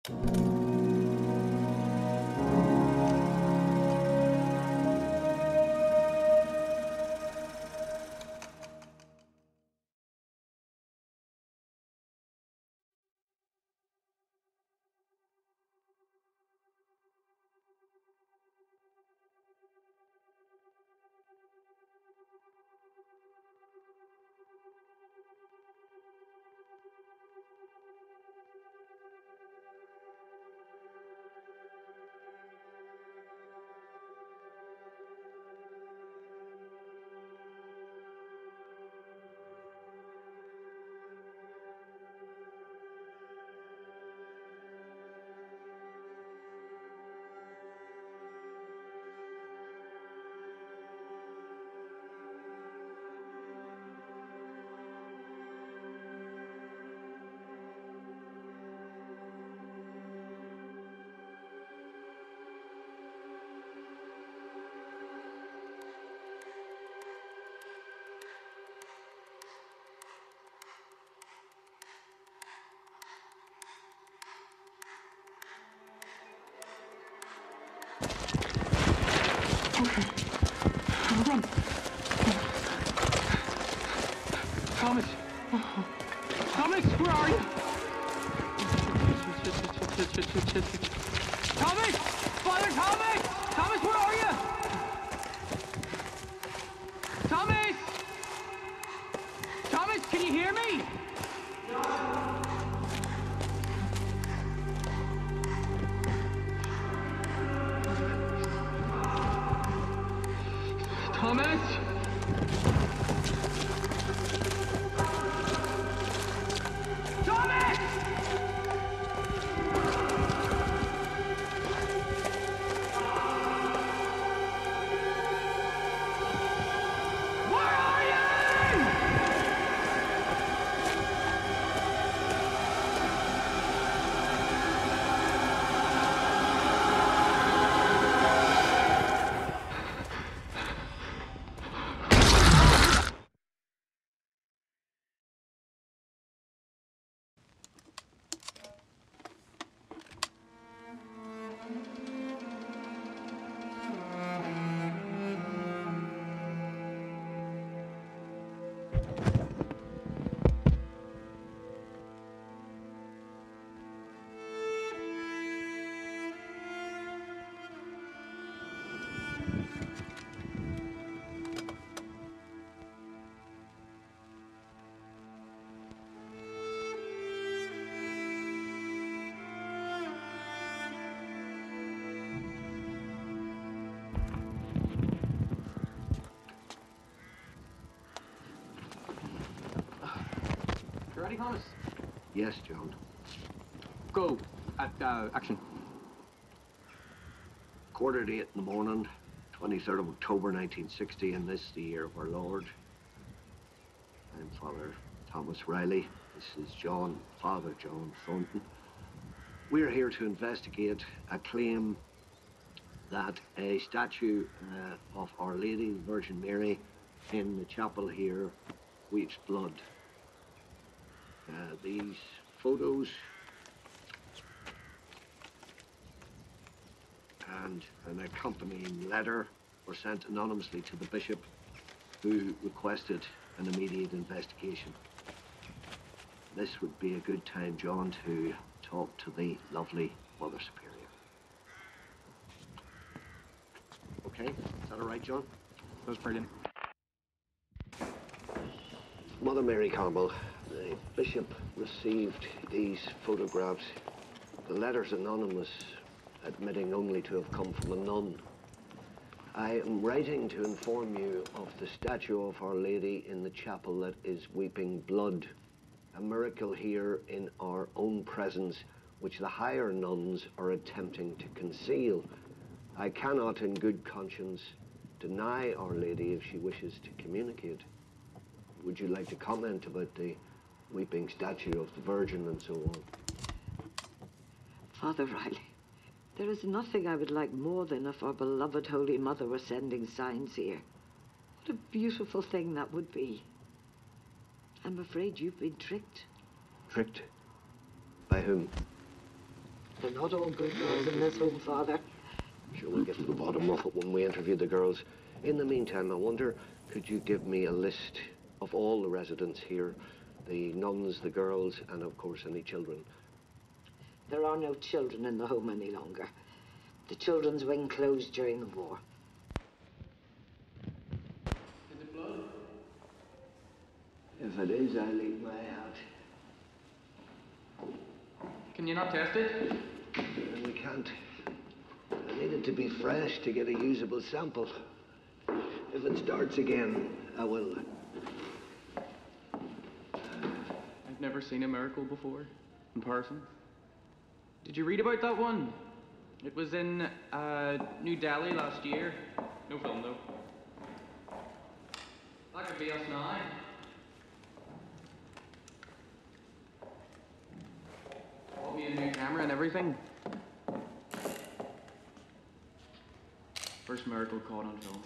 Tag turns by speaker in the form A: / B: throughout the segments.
A: Run! Thomas! Thomas, where are you? Thomas! Father Thomas! Thomas, where are you? Thomas! Thomas, can you hear me? Thomas? Thomas! Where are you? You ready, Thomas?
B: Yes, John.
A: Go. Action.
B: 8:45 in the morning, 23rd of October 1960, and this the year of our Lord. I'm Father Thomas Riley. This is Father John Thornton. We're here to investigate a claim that a statue of Our Lady, the Virgin Mary, in the chapel here weeps blood. These photos and an accompanying letter were sent anonymously to the bishop, who requested an immediate investigation. This would be a good time, John, to talk to the lovely Mother Superior. Okay, is that all right, John?
A: That was brilliant.
B: Mother Mary Carmel, the bishop received these photographs. The letter's anonymous, admitting only to have come from a nun. I am writing to inform you of the statue of Our Lady in the chapel that is weeping blood. A miracle here in our own presence, which the higher nuns are attempting to conceal. I cannot, in good conscience, deny Our Lady if she wishes to communicate. Would you like to comment about the weeping statue of the Virgin and so on?
C: Father Riley, there is nothing I would like more than if our beloved Holy Mother were sending signs here. What a beautiful thing that would be. I'm afraid you've been tricked.
B: Tricked? By whom?
C: They're not all good girls in this home, Father.
B: Sure, we'll get to the bottom of it when we interview the girls. In the meantime, I wonder, could you give me a list of all the residents here? The nuns, the girls, and of course any children.
C: There are no children in the home any longer. The children's wing closed during the war.
A: Is it blood?
B: If it is, I'll leave my hat.
A: Can you not test it?
B: And we can't. I need it to be fresh to get a usable sample. If it starts again, I will.
A: I've never seen a miracle before, in person. Did you read about that one? It was in New Delhi last year. No film, though. That could be us now. Bought me a new camera and everything. First miracle caught on film.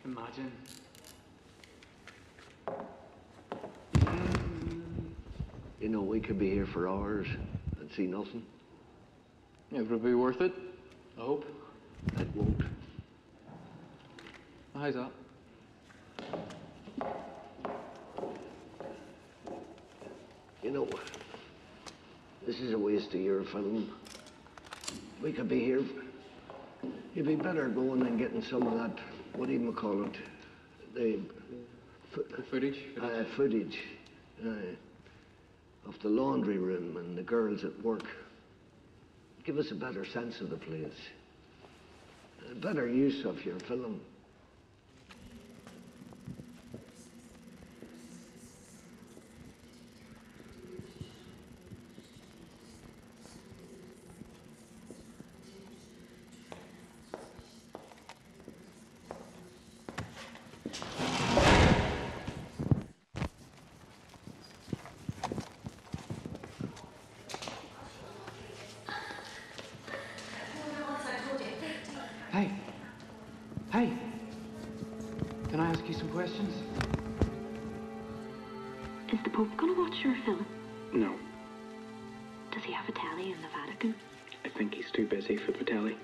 A: Imagine.
B: You know, we could be here for hours and see nothing.
A: Yeah, but it'll be worth it. I hope.
B: It won't.
A: How's that?
B: You know, this is a waste of your film. We could be here. You'd be better going and getting some of that, what do you call it? The
A: Footage?
B: footage of the laundry room and the girls at work. Give us a better sense of the place. A better use of your film.
A: Hey. Hey. Can I ask you some questions?
D: Is the Pope gonna watch your film?
E: No,
D: Does he have a telly in the Vatican?
E: I think he's too busy for the telly.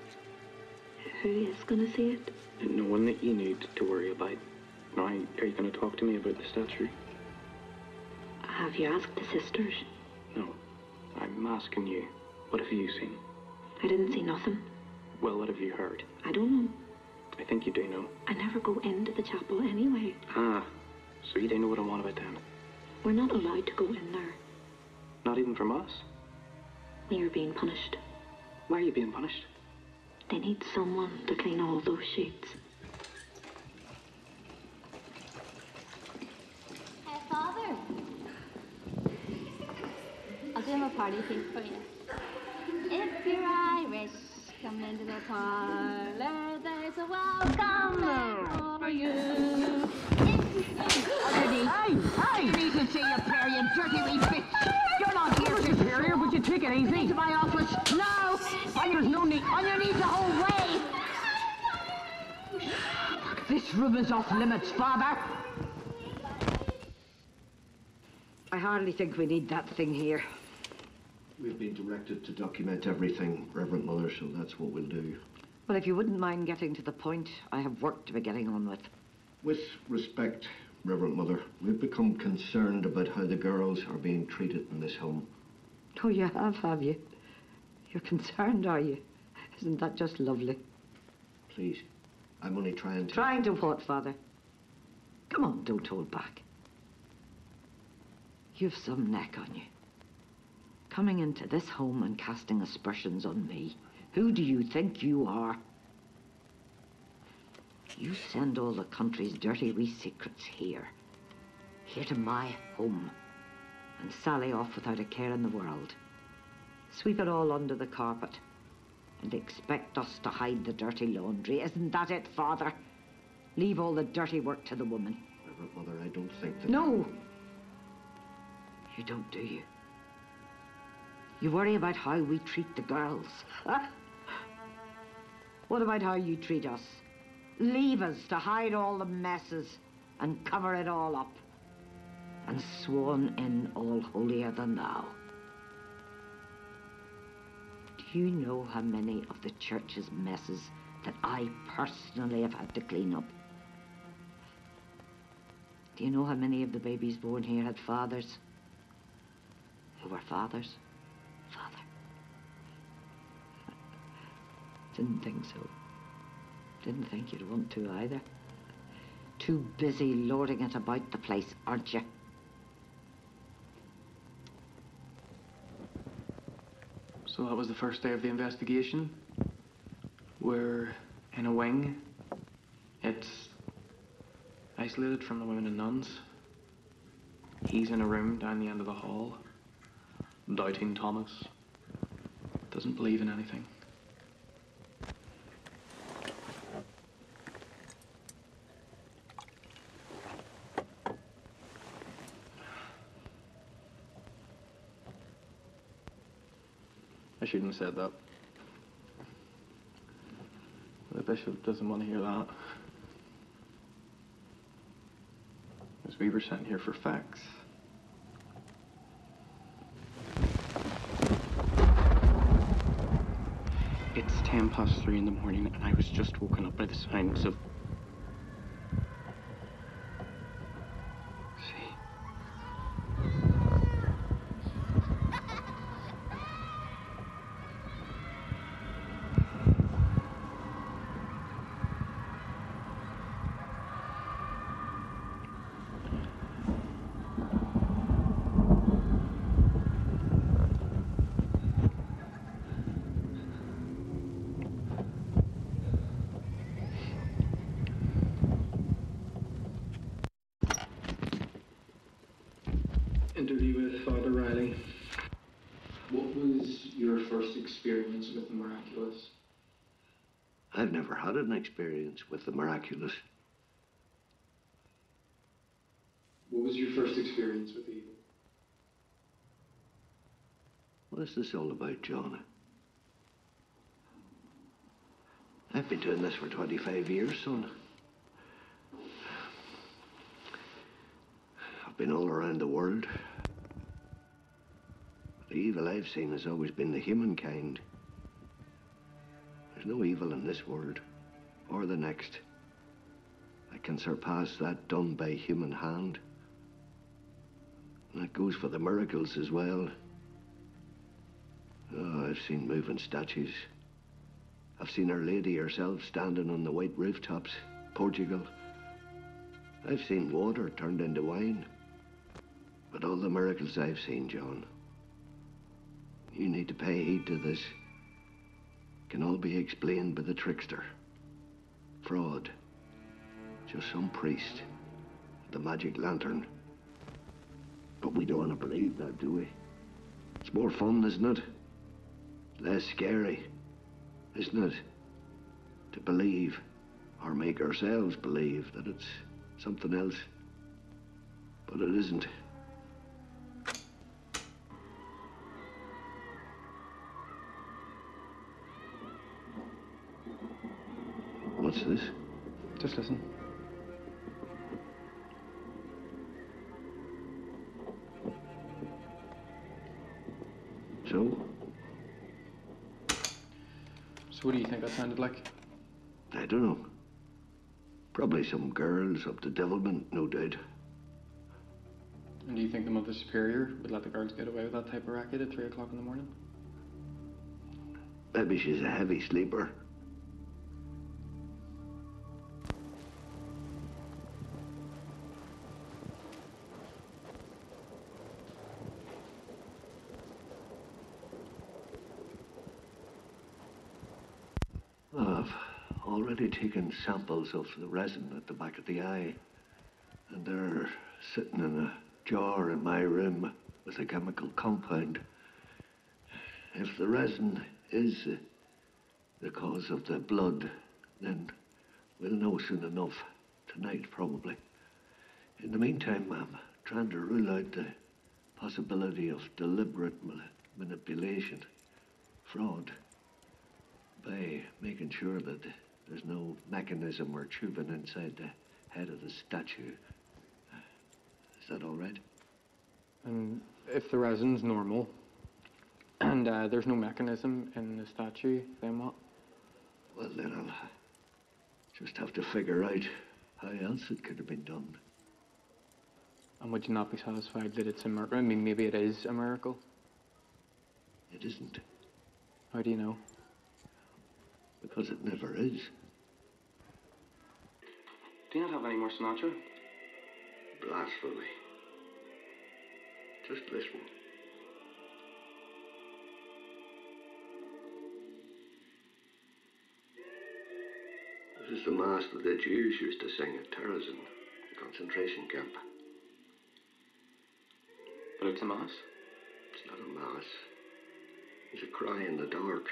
D: Who is gonna see it?
E: No one that you need to worry about. Now, are you going to talk to me about the statue?
D: Have you asked the sisters?
E: No, I'm asking you. What have you seen?
D: I didn't see nothing.
E: Well, what have you heard?
D: I don't know.
E: I think you do know.
D: I never go into the chapel anyway.
E: Ah, so you don't know what I want about them?
D: We're not allowed to go in there.
E: Not even from us?
D: We are being punished.
E: Why are you being punished?
D: They need someone to clean all those sheets.
F: Hey, Father. I'll do him a party piece for you. If you're Irish, come into the parlor. There's a welcome for you.
G: Hey! You need to see a pair, you dirty wee bitch! You're not here, Superior, would you take it easy? Into my office! No! There's no need. On your knees the whole way! This room is off limits, Father!
C: I hardly think we need that thing here.
B: We've been directed to document everything, Reverend Mother, so that's what we'll do.
C: Well, if you wouldn't mind getting to the point, I have work to be getting on with.
B: With respect, Reverend Mother, we've become concerned about how the girls are being treated in this home.
C: Oh, you have you? You're concerned, are you? Isn't that just lovely?
B: Please, I'm only trying to...
C: Trying to what, Father? Come on, don't hold back. You've some neck on you. Coming into this home and casting aspersions on me. Who do you think you are? You send all the country's dirty wee secrets here. Here to my home. And sally off without a care in the world. Sweep it all under the carpet. And expect us to hide the dirty laundry. Isn't that it, Father? Leave all the dirty work to the woman.
B: Reverend Mother, I don't think that...
C: No! You don't, do you? You worry about how we treat the girls. Huh? What about how you treat us? Leave us to hide all the messes and cover it all up. And swan in all holier than thou. Do you know how many of the church's messes that I personally have had to clean up? Do you know how many of the babies born here had fathers who were fathers? Father. Didn't think so. Didn't think you'd want to either. Too busy lording it about the place, aren't you?
A: So that was the first day of the investigation. We're in a wing. It's isolated from the women and nuns. He's in a room down the end of the hall. Doubting Thomas. Doesn't believe in anything. I shouldn't have said that. The bishop doesn't want to hear that. Because we were sent here for facts. It's 3:10 in the morning, and I was just woken up by the sounds of... See? Interview with Father Riley. What was your first experience with the miraculous?
B: I've never had an experience with the miraculous.
A: What was your first experience with evil?
B: What is this all about, John? I've been doing this for 25 years, son. I've been all around the world. The evil I've seen has always been the humankind. There's no evil in this world, or the next, that can surpass that done by human hand. And that goes for the miracles as well. Oh, I've seen moving statues. I've seen Our Lady herself standing on the white rooftops, Portugal. I've seen water turned into wine. But all the miracles I've seen, John, you need to pay heed to this, can all be explained by the trickster. Fraud. Just some priest with the magic lantern. But we don't want to believe that, do we? It's more fun, isn't it? Less scary, isn't it? To believe, or make ourselves believe, that it's something else. But it isn't. What's this?
A: Just listen.
B: So?
A: So what do you think that sounded like?
B: I don't know. Probably some girls up to devilment, no doubt.
A: And do you think the Mother Superior would let the girls get away with that type of racket at 3 o'clock in the morning?
B: Maybe she's a heavy sleeper. I've already taken samples of the resin at the back of the eye, and they're sitting in a jar in my room with a chemical compound. If the resin is the cause of the blood, then we'll know soon enough. Tonight, probably. In the meantime, I'm trying to rule out the possibility of deliberate manipulation, fraud, by making sure that there's no mechanism or tubing inside the head of the statue. Is that all right?
A: And if the resin's normal, And there's no mechanism in the statue, then what?
B: Well, then I'll just have to figure out how else it could have been done.
A: And would you not be satisfied that it's a miracle? I mean, maybe it is a miracle.
B: It isn't,
A: How do you know?
B: because it never is.
E: Do you not have any more Sinatra?
B: Blasphemy. Just listen. This is the mass that the Jews used to sing at Terezin, the concentration camp.
E: But it's a mass.
B: It's not a mass. It's a cry in the dark.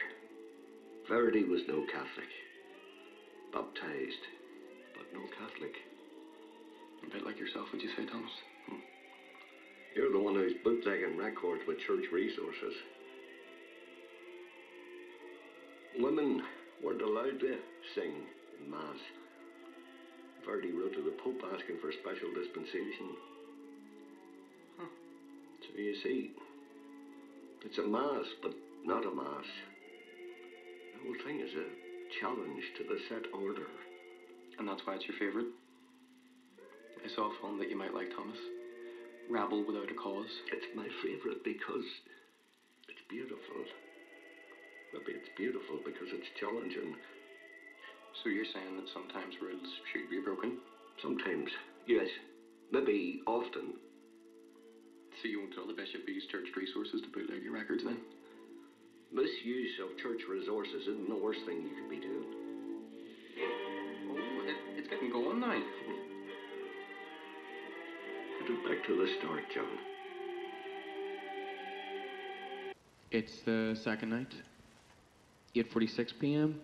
B: Verdi was no Catholic. Baptized, but no Catholic.
E: A bit like yourself, would you say, Thomas?
B: You're the one who's bootlegging records with church resources. Women weren't allowed to sing in Mass. Verdi wrote to the Pope asking for special dispensation. So you see, it's a Mass, but not a Mass. The whole thing is a challenge to the set order.
E: And that's why it's your favourite? I saw a film that you might like, Thomas. Rabble Without a Cause.
B: It's my favourite because it's beautiful. Maybe it's beautiful because it's challenging.
E: So you're saying that sometimes rules should be broken?
B: Sometimes, yes. Maybe often.
E: So you won't tell the bishop who used church resources to bootleg your records then?
B: Misuse of church resources isn't the worst thing you could be doing.
E: Oh, it's getting going now.
B: Put it back to the start, John.
A: It's the second night, 8:46 p.m.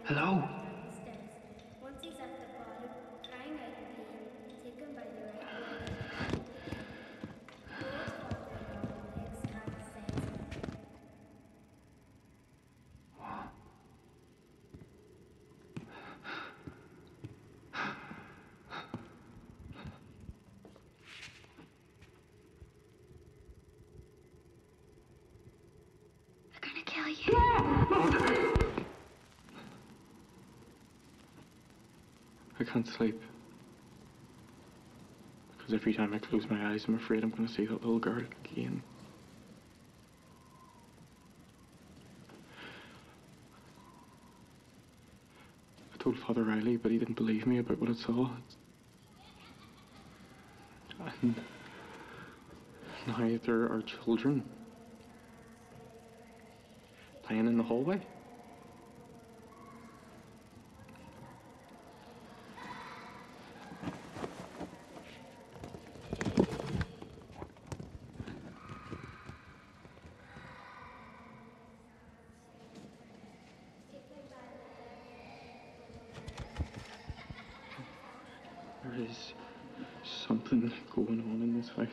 A: Hello?
H: Once he's at the bottom, crying out in pain, take him by the right hand. Lord's father-in-law makes hand sense.
F: They're gonna kill you.
A: I can't sleep. Because every time I close my eyes, I'm afraid I'm going to see that little girl again. I told Father Riley, but he didn't believe me about what I saw. And now there are children playing in the hallway. There is something going on in this house.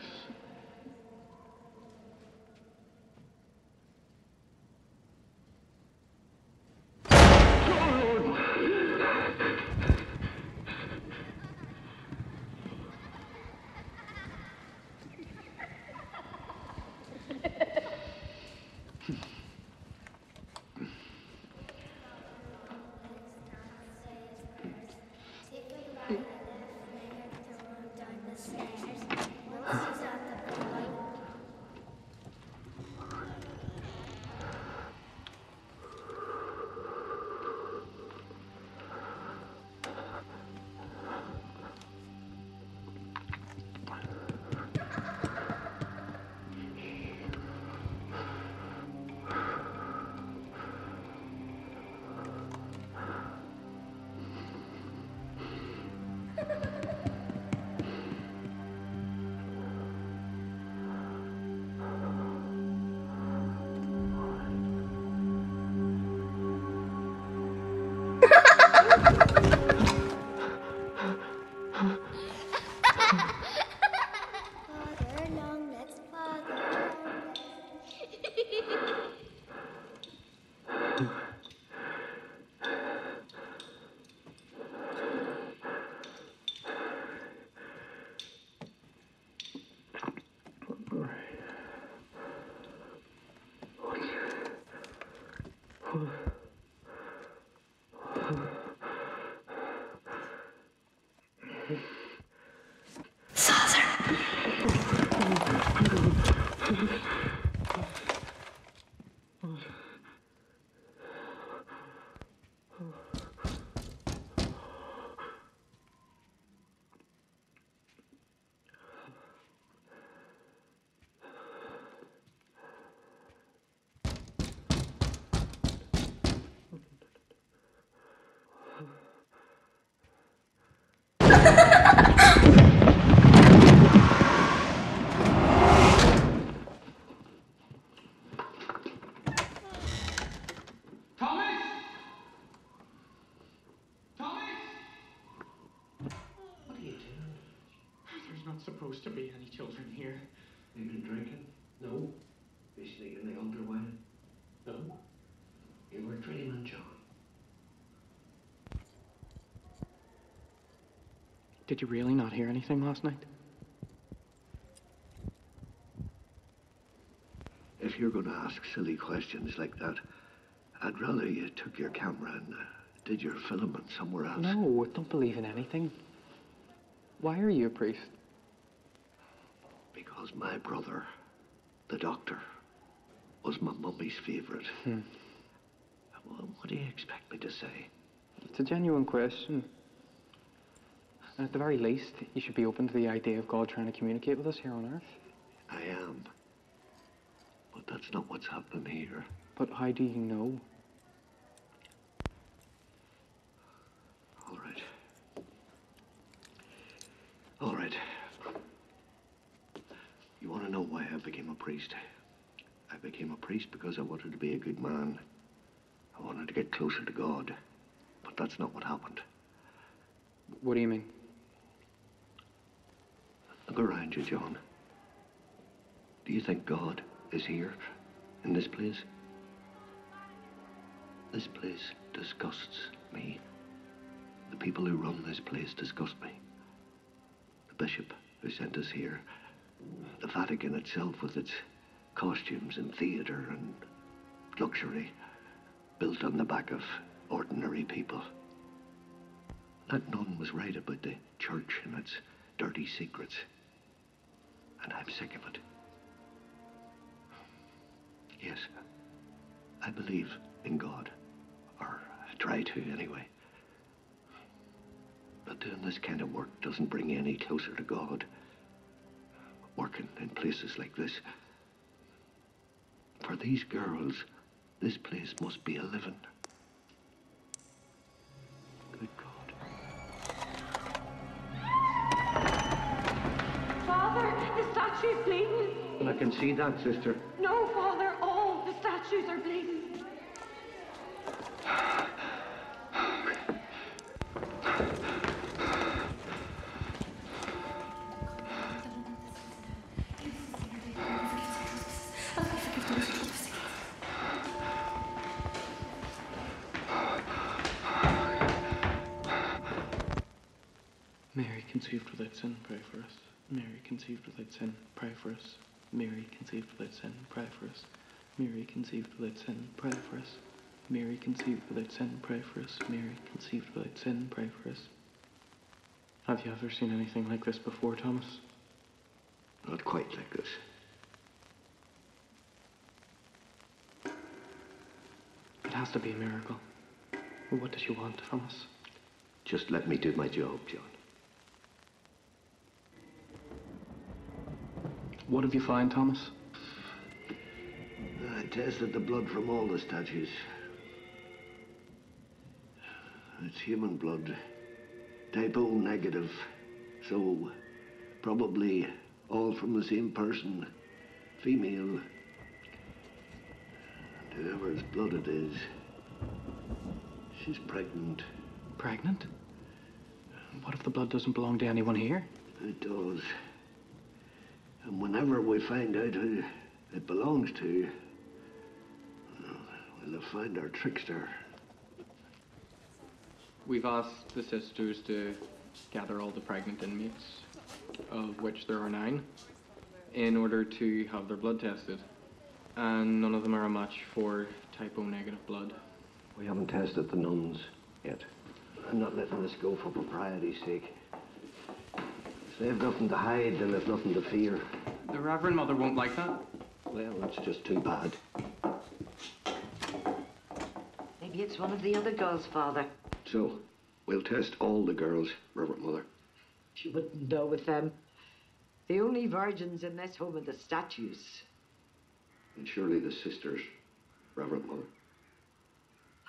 H: Take him by the left leg, throw him down the stairs. Once he's at the Father long legs, father long legs.
A: Thomas! Thomas!
B: What are you doing?
A: There's not supposed to be any children here.
B: You been drinking? No. You sneaking the underwear? No. You were dreaming, John.
A: Did you really not hear anything last night?
B: If you're going to ask silly questions like that, I'd rather you took your camera and did your filming somewhere else.
A: No, I don't believe in anything. Why are you a priest?
B: Because my brother, the doctor, was my mummy's favourite. Well, what do you expect me to say?
A: It's a genuine question. And at the very least, you should be open to the idea of God trying to communicate with us here on Earth.
B: I am. But that's not what's happening here.
A: But how do you know?
B: All right. All right. You want to know why I became a priest? I became a priest because I wanted to be a good man. I wanted to get closer to God. But that's not what happened.
A: What do you mean?
B: Look around you, John. Do you think God is here, in this place? This place disgusts me. The people who run this place disgust me. The bishop who sent us here. The Vatican itself with its costumes and theatre and luxury built on the back of ordinary people. That nun was right about the church and its dirty secrets. And I'm sick of it. Yes, I believe in God. Or I try to, anyway. But doing this kind of work doesn't bring you any closer to God. Working in places like this. For these girls, this place must be a living. Good God.
G: Father, the statue's bleeding.
B: Well, I can see that, sister.
G: No, Father, all the statues are bleeding.
A: Mary conceived without sin, pray for us. Mary conceived without sin, pray for us. Mary conceived without sin, pray for us. Mary conceived without sin, pray for us. Mary conceived without sin, pray for us. Mary conceived without sin, pray for us. Have you ever seen anything like this before, Thomas?
B: Not quite like this.
A: It has to be a miracle. What does you want from us?
B: Just let me do my job, John.
A: What have you found, Thomas?
B: I tested the blood from all the statues. It's human blood. Type O negative. So, probably all from the same person. Female. And whoever's blood it is, she's pregnant.
A: Pregnant? What if the blood doesn't belong to anyone here?
B: It does. And whenever we find out who it belongs to, we'll find our trickster.
E: We've asked the sisters to gather all the pregnant inmates, of which there are 9, in order to have their blood tested. And none of them are a match for type O negative blood.
B: We haven't tested the nuns yet. I'm not letting this go for propriety's sake. If they've nothing to hide, then they've nothing to fear.
E: The Reverend Mother won't like that.
B: Well, that's just too bad.
C: Maybe it's one of the other girls, Father.
B: So, we'll test all the girls, Reverend Mother.
C: She wouldn't know with them. The only virgins in this home are the statues.
B: And surely the sisters, Reverend Mother.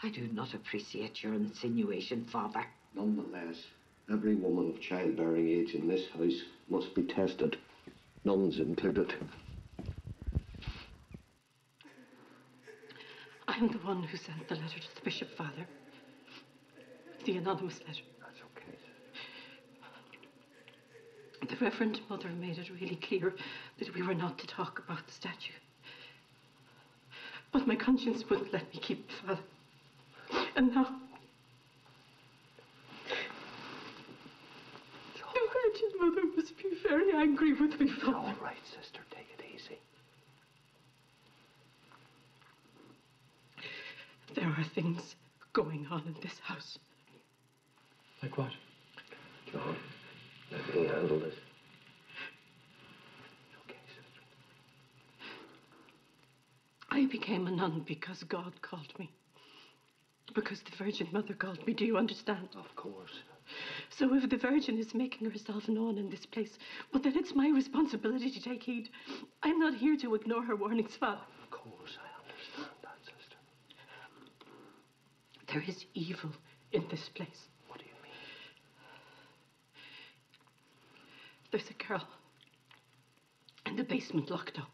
C: I do not appreciate your insinuation, Father.
B: Nonetheless, every woman of childbearing age in this house must be tested, nuns included.
I: I'm the one who sent the letter to the bishop, Father. The anonymous letter.
B: That's okay.
I: The Reverend Mother made it really clear that we were not to talk about the statue. But my conscience wouldn't let me keep it, Father. And now, the Virgin Mother must be very angry with me, Father.
B: All right, sister, take it easy.
I: There are things going on in this house.
E: Like what?
B: John, let me handle this. Okay, sister.
I: I became a nun because God called me. Because the Virgin Mother called me, do you understand?
B: Of course.
I: So if the Virgin is making herself known in this place, well, then it's my responsibility to take heed. I'm not here to ignore her warnings, Father.
B: Of course, I understand that, sister.
I: There is evil in this place.
B: What do you mean?
I: There's a girl in the basement locked up.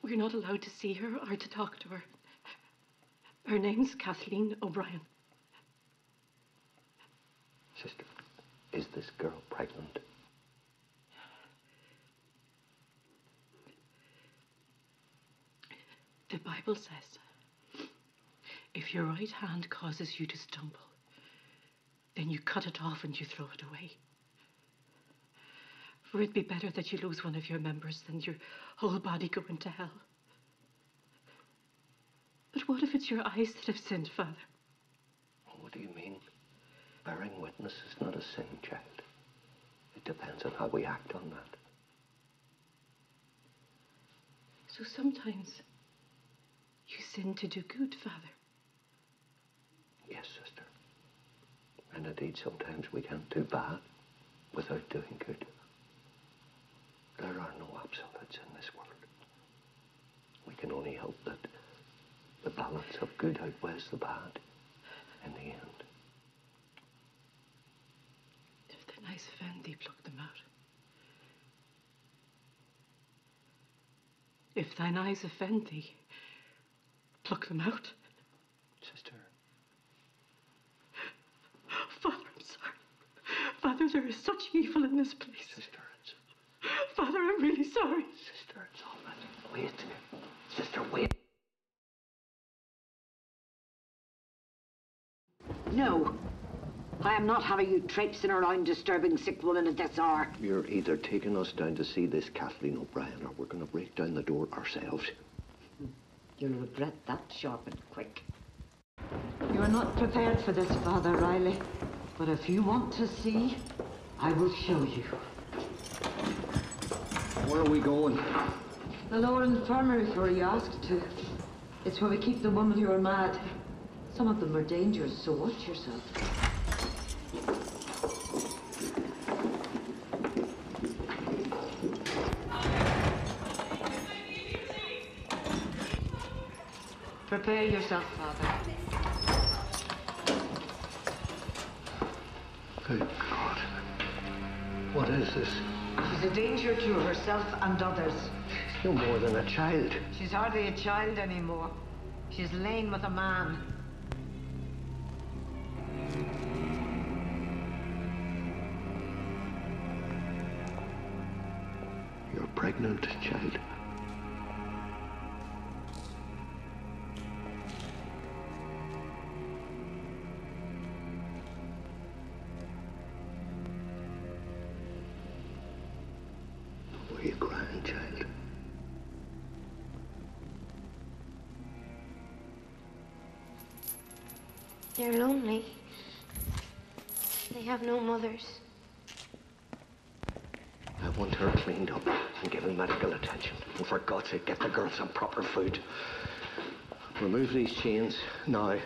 I: We're not allowed to see her or to talk to her. Her name's Kathleen O'Brien.
B: Sister, is this girl pregnant?
I: The Bible says, if your right hand causes you to stumble, then you cut it off and you throw it away. For it'd be better that you lose one of your members than your whole body go into hell. But what if it's your eyes that have sinned, Father?
B: What do you mean? Bearing witness is not a sin, child. It depends on how we act on that.
I: So sometimes you sin to do good, Father.
B: Yes, sister. And indeed, sometimes we can't do bad without doing good. There are no absolutes in this world. We can only hope that the balance of good outweighs the bad in the end.
I: If the nice Effendi pluck them out. If thine eyes offend thee, pluck them out.
B: Sister.
I: Father, I'm sorry. Father, there is such evil in this place.
B: Sister,
I: Father, I'm really sorry.
B: Sister, it's all right. Wait. Sister, wait.
G: No. I am not having you traipsing around disturbing sick women at this hour.
B: You're either taking us down to see this Kathleen O'Brien or we're going to break down the door ourselves.
C: You'll regret that sharp and quick. You're not prepared for this, Father Riley. But if you want to see, I will show you.
B: Where are we going?
C: The lower infirmary where you asked to. It's where we keep the women who are mad. Some of them are dangerous, so watch yourself. Prepare yourself, Father.
B: Good God. What is this?
C: She's a danger to herself and others.
B: She's no more than a child.
C: She's hardly a child anymore. She's lain with a man.
B: pregnant, child. Were you crying, child?
H: They're lonely. They have no mothers.
B: I want her cleaned up and given medical attention. And for God's sake, get the girl some proper food. Remove these chains now.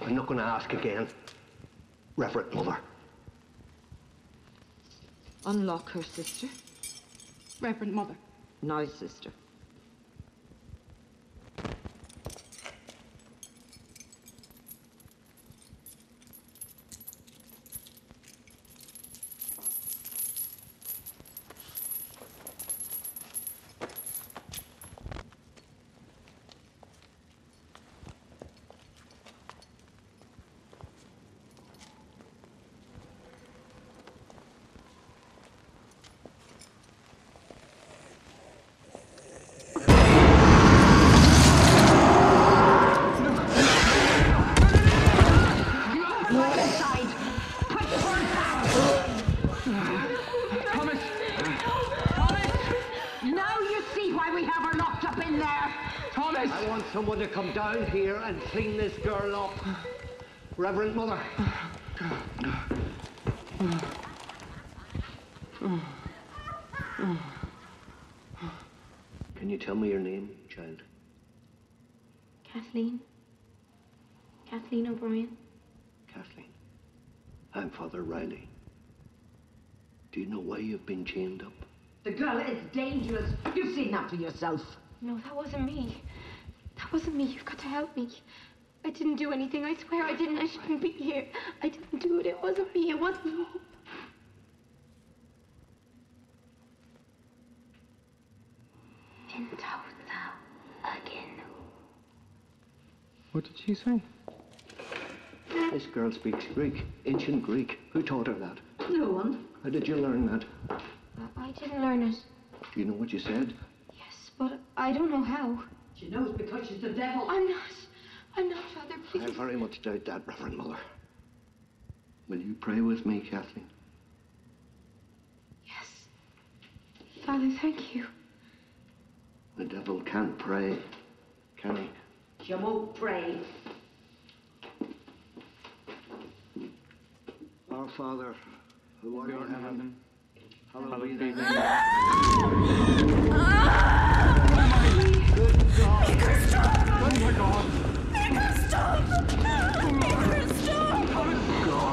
B: I'm not going to ask again. Reverend Mother.
C: Unlock her, sister.
G: Reverend Mother.
C: Now, sister.
B: I want someone to come down here and clean this girl up. Reverend Mother. Can you tell me your name, child?
H: Kathleen. Kathleen O'Brien.
B: Kathleen. I'm Father Riley. Do you know why you've been chained up?
G: The girl is dangerous. You've seen that for yourself.
H: No, that wasn't me. That wasn't me. You've got to help me. I didn't do anything. I swear I didn't. I shouldn't be here. I didn't do it. It wasn't me. It wasn't me. Again.
E: What did she say?
B: This girl speaks Greek, ancient Greek. Who taught her that?
G: No one.
B: How did you learn that?
H: I didn't learn it.
B: Do you know what you said?
H: Yes, but I don't know how.
G: She knows because she's the devil.
H: I'm not, Father, please.
B: I very much doubt that, Reverend Mother. Will you pray with me, Kathleen?
H: Yes. Father, thank you.
B: The devil can't pray, can he?
G: She won't pray.
B: Our Father, who art in heaven, hallowed be
E: be
B: thy
E: thy
B: name. Good God!
F: Make her stop! Make her stop!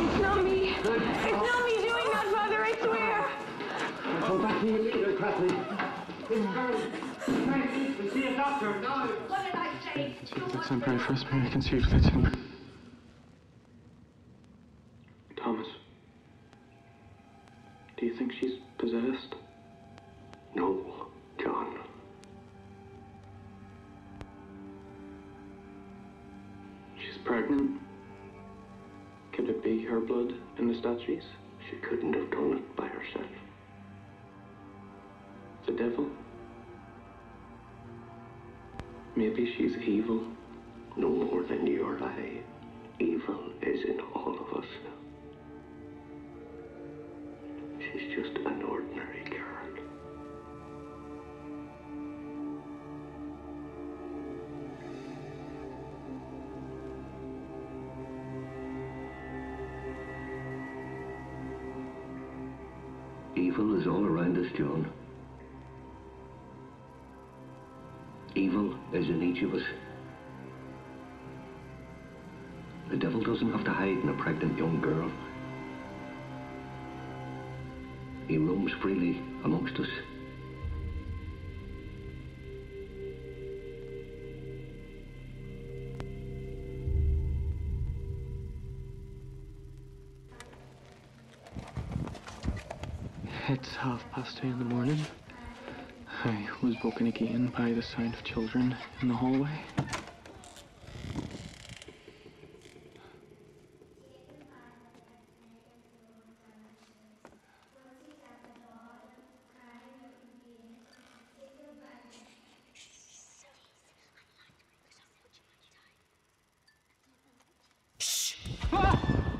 H: It's not me. It's not me doing that, Father, I swear.
B: Come back to you later, Kathleen. This girl, we see a doctor now.
G: What did I say?
A: It's in prayer for us, Mary conceived with sin. Thomas, do you think she's possessed?
B: No, John.
A: She's pregnant. Could it be her blood in the statues?
B: She couldn't have done it by herself.
A: The devil? Maybe she's evil.
B: No more than you or I. Evil is in all of us. She's just an ordinary girl. Evil is all around us, John. Evil is in each of us. The devil doesn't have to hide in a pregnant young girl. He roams freely amongst us.
A: It's 2:30 in the morning. I was woken again by the sound of children in the hallway.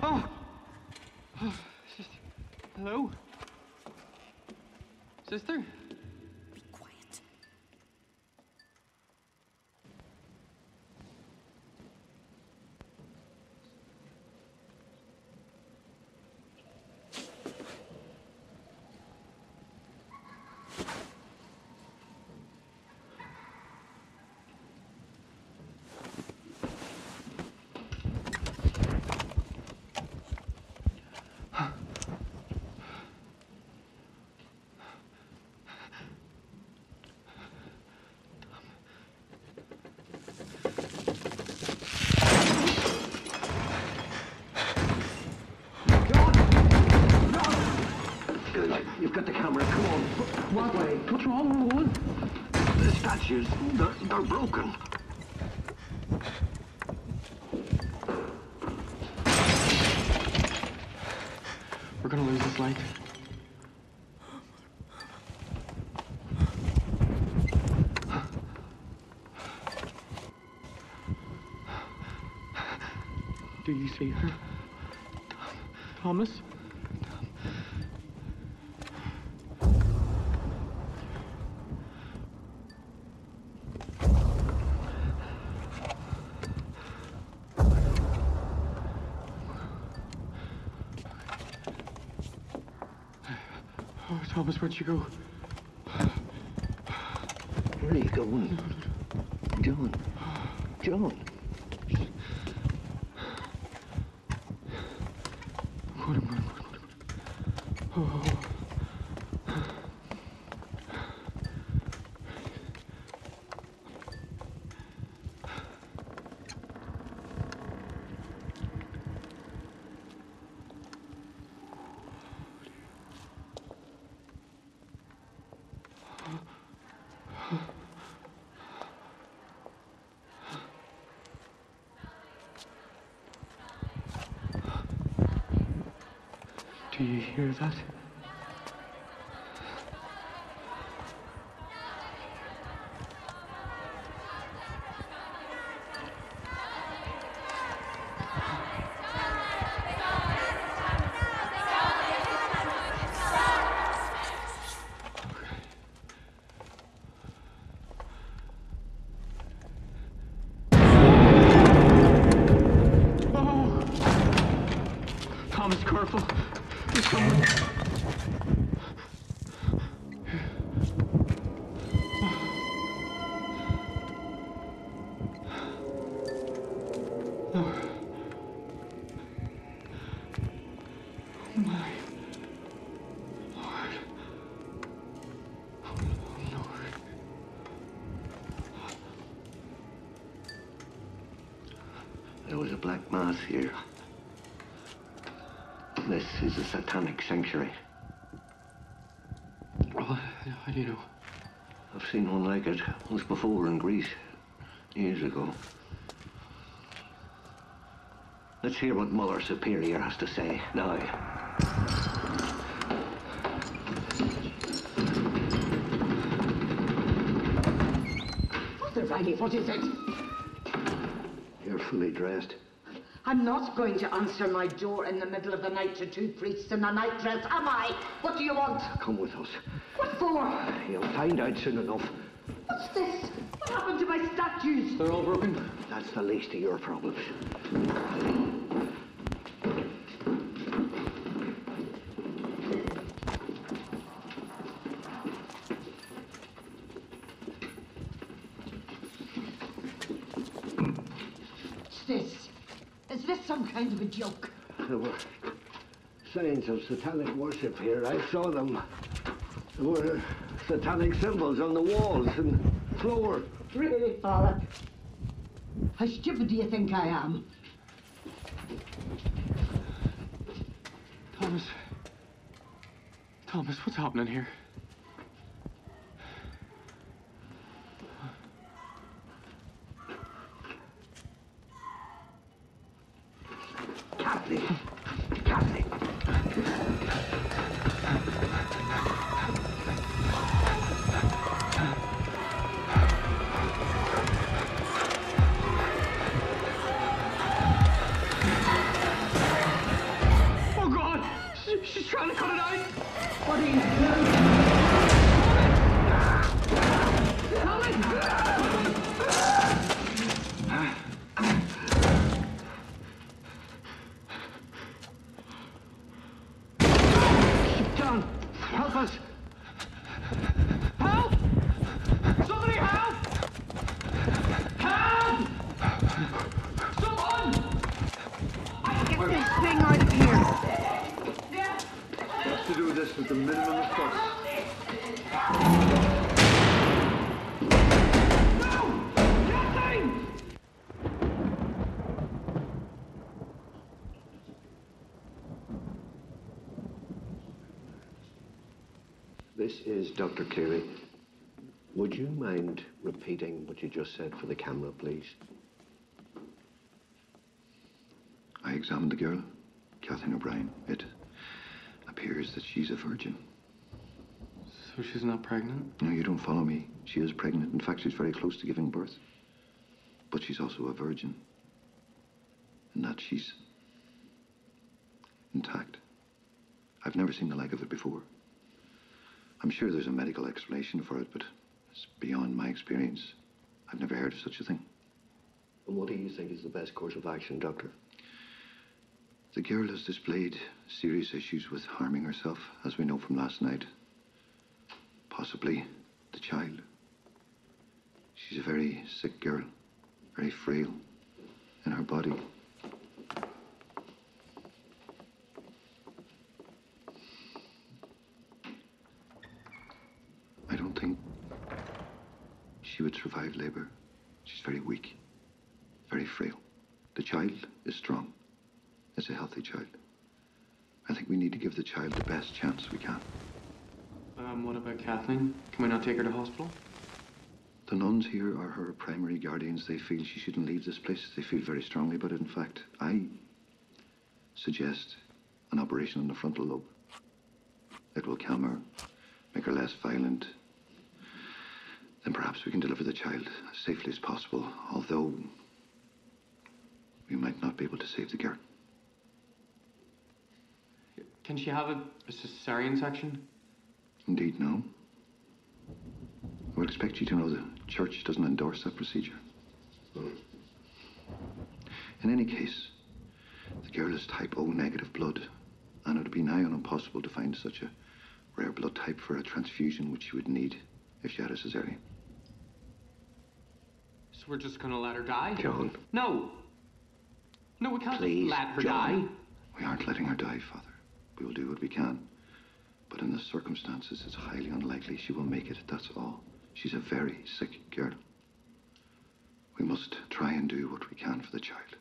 E: Oh! Sister. Hello? Sister?
J: Be quiet.
B: You've got the camera. Come on.
A: What way? What's wrong, Owen?
B: The statues, they're broken.
A: We're gonna lose this light. Do you see her? Thomas? Oh, Thomas, where'd you go?
B: Where are you going? John. John.
A: I'm going. Oh. Do you hear that? Oh! Thomas, careful. There's someone. Oh my Lord. Oh Lord.
B: There was a black mass here. This is a satanic sanctuary.
A: Oh, how do you know?
B: I've seen one like it once before in Greece, years ago. Let's hear what Mother Superior has to say now.
G: Father Riley, what is it?
B: You're fully dressed.
G: I'm not going to answer my door in the middle of the night to two priests in a nightdress, am I? What do you want?
B: Come with us.
G: What for?
B: You'll find out soon enough.
G: What's this? What happened to my statues?
A: They're all broken.
B: That's the least of your problems.
G: Is this some kind of a joke?
B: There were signs of satanic worship here. I saw them. There were satanic symbols on the walls and floor.
G: Really, Father? How stupid do you think I am?
A: Thomas, what's happening here?
B: Kathy. Kathy.
A: She's trying to cut it out.
G: What are you doing?
B: John, help us!
A: Help! Somebody help! Help! Someone!
G: Get this thing out of here.
J: What's to do this with the minimum of fuss?
B: This is Dr. Cleary. Would you mind repeating what you just said for the camera, please?
J: I examined the girl, Kathleen O'Brien. It appears that she's a virgin.
A: So she's not pregnant?
J: No, you don't follow me. She is pregnant. In fact, she's very close to giving birth. But she's also a virgin. And that she's intact. I've never seen the like of it before. I'm sure there's a medical explanation for it, but it's beyond my experience. I've never heard of such a thing.
B: And what do you think is the best course of action, Doctor?
J: The girl has displayed serious issues with harming herself, as we know from last night. Possibly the child. She's a very sick girl, very frail in her body. I don't think she would survive labor. She's very weak, very frail. The child is strong. It's a healthy child. I think we need to give the child the best chance we can.
A: What about Kathleen? Can we not take her to hospital?
J: The nuns here are her primary guardians. They feel she shouldn't leave this place. They feel very strongly about it. In fact, I suggest an operation on the frontal lobe. It will calm her, make her less violent. Then perhaps we can deliver the child as safely as possible, although we might not be able to save the girl.
A: Can she have a cesarean section?
J: Indeed, no. I would expect you to know the church doesn't endorse that procedure. In any case, the girl is type O negative blood, and it would be nigh on impossible to find such a rare blood type for a transfusion which you would need if she had a cesarean.
A: So we're just gonna let her die?
B: John.
A: No! No, we can't
B: Please,
A: let her
B: John.
A: die.
J: We aren't letting her die, Father. We will do what we can. But in the circumstances, it's highly unlikely she will make it, that's all. She's a very sick girl. We must try and do what we can for the child.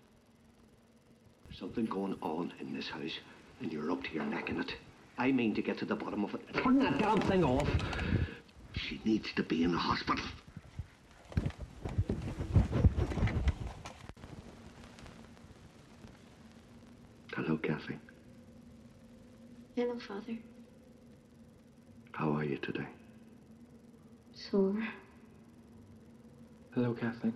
B: There's something going on in this house, and you're up to your neck in it. I mean to get to the bottom of it. Turn that damn thing off. She needs to be in the hospital. Hello, Kathy.
D: Hello, Father.
B: How are you today?
D: Sore.
A: Hello, Kathleen.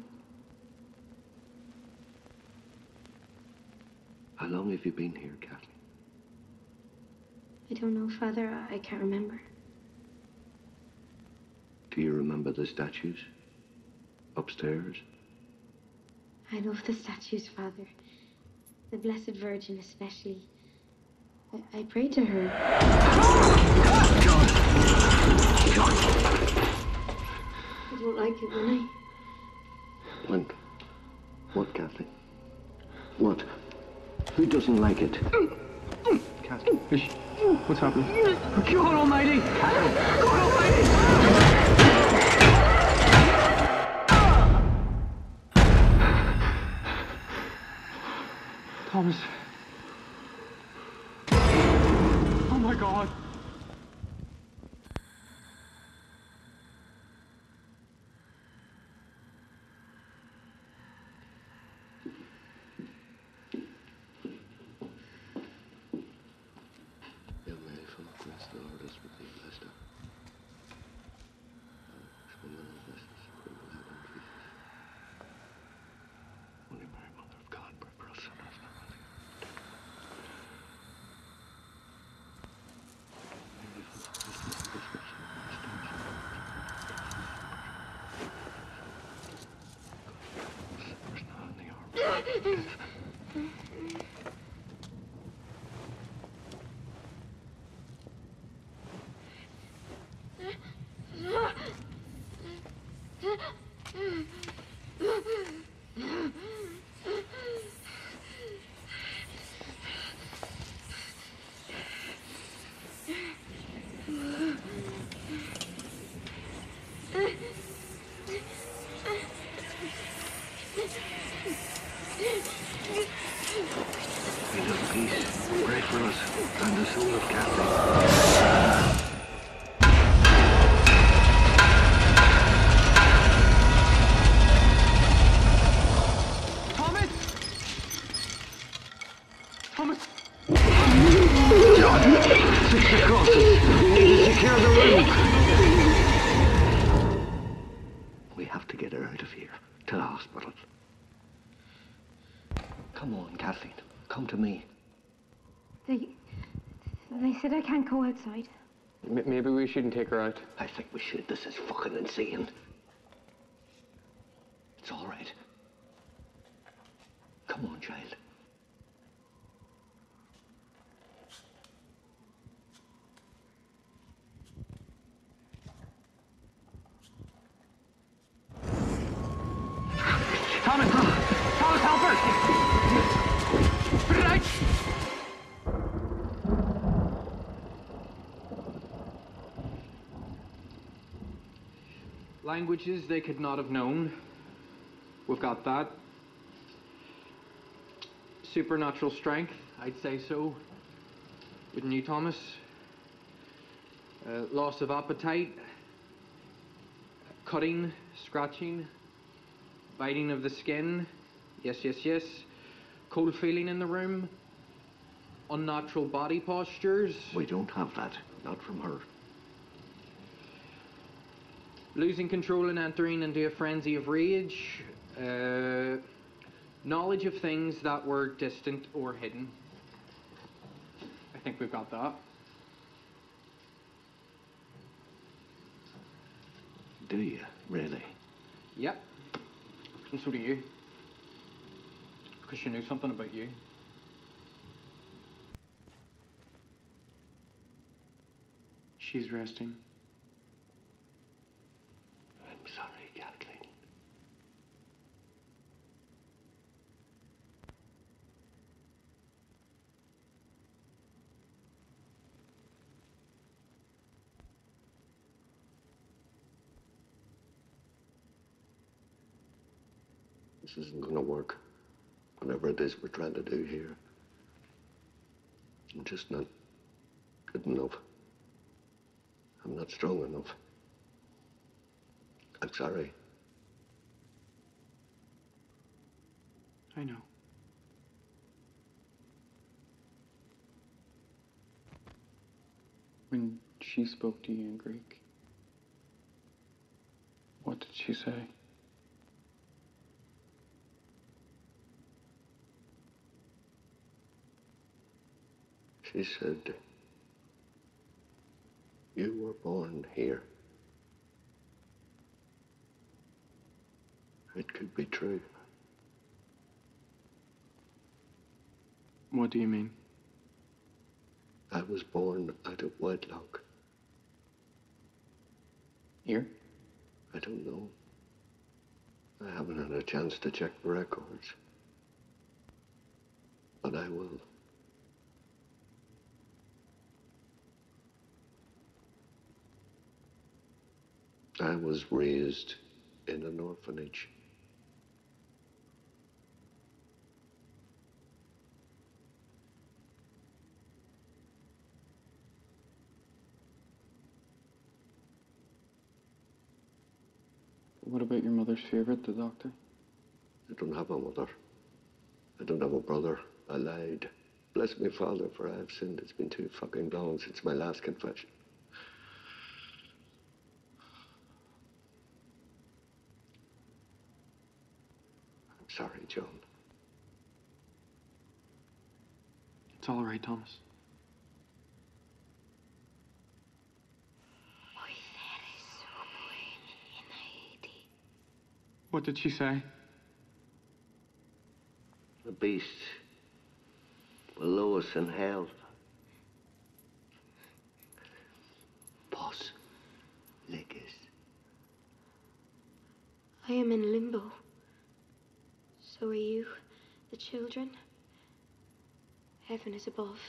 B: How long have you been here, Kathleen?
D: I don't know, Father. I can't remember.
B: Do you remember the statues? Upstairs?
D: I love the statues, Father. The Blessed Virgin especially. I pray to her. I don't like it when I...
B: When? What, Kathleen? What? Who doesn't like it?
A: Kathleen, Fish, what's happening?
G: God Almighty! God Almighty!
A: Thomas. Oh my God.
B: pray for us and the soul of Kathleen.
A: Thomas!
B: John! 6 crosses! We need to secure the room! We have to get her out of here, to the hospital. Come on, Kathleen. Come to me.
D: They said I can't go outside.
E: Maybe we shouldn't take her out.
B: I think we should. This is fucking insane. It's all right. Come on, child.
A: Thomas! Thomas, help her! Put it out! Languages they could not have known. We've got that. Supernatural strength, I'd say so. Wouldn't you, Thomas? Loss of appetite. Cutting, scratching. Biting of the skin. Yes, yes, yes. Cold feeling in the room. Unnatural body postures.
B: We don't have that. Not from her.
E: Losing control and entering into a frenzy of rage. Knowledge of things that were distant or hidden. I think we've got that.
B: Do you, really?
E: Yep. And so do you. Because she knew something about you.
A: She's resting.
B: I'm sorry, Kathleen. This isn't going to work. Whatever it is we're trying to do here. I'm just not good enough. I'm not strong enough. I'm sorry.
A: I know. When she spoke to you in Greek, what did she say?
B: She said, you were born here. It could be true.
A: What do you mean?
B: I was born out of wedlock.
A: Here?
B: I don't know. I haven't had a chance to check the records. But I will. I was raised in an orphanage.
A: What about your mother's favorite, the doctor?
B: I don't have a mother. I don't have a brother. I lied. Bless me, Father, for I have sinned. It's been too fucking long since my last confession. I'm sorry, John.
A: It's all right, Thomas. What did she say?
B: The beast below us in hell. Pos Legis.
D: I am in limbo. So are you, the children. Heaven is above,